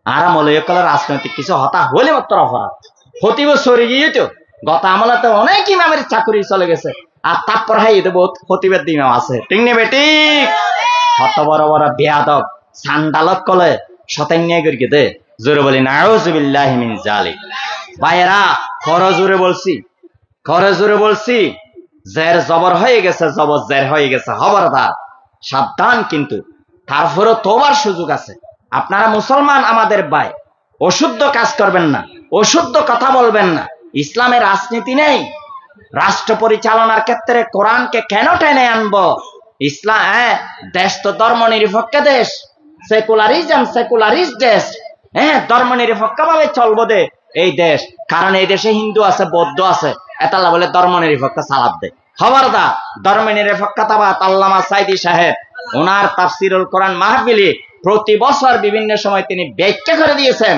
আরাম হলে রাজনৈতিক কিছু হতা হলে মাত্র অপরাধ হতিব সরে গিয়ে তো গত আমলাতে অনেক ইমামের চাকরি চলে গেছে আর তারপর হাই দেব হতিবের দিনও আছে ঠিক নেবে ঠিক কত বড় বড় বেয়াদব সান্ডালত কলে শতাং নিয়ে গিয়ে দে জোরে বলি নাউজুবিল্লাহি মিন জালিক ভাইয়েরা খরচ জোরে বলছি জের জবর হয়ে গেছে জবর জের হয়ে গেছে খবরদার সাবধান কিন্তু তারপরও তোবার সুযোগ আছে আপনারা মুসলমান আমাদের ভাই অশুদ্ধ কাজ করবেন না অশুদ্ধ কথা বলবেন না ইসলামের রাজনীতি নেই রাষ্ট্র পরিচালনার ক্ষেত্রে কোরআনকে কেন টেনে আনবো ইসলাম দেশ তো ধর্ম নিরপেক্ষ দেশ সেকুলারিস্ট দেশ ধর্ম নিরপেক্ষ ভাবে চলবো দে এই দেশ কারণ এই দেশে হিন্দু আছে বৌদ্ধ আছে এতালা বলে ধর্ম নিরপেক্ষ সালাদ দে খবরদার ধর্ম নিরপেক্ষতাবাদ আল্লামা সাইদি সাহেব ওনার তাফসিরুল কোরআন মাহফিলে প্রতি বছর বিভিন্ন সময় তিনি ব্যাখ্যা করে দিয়েছেন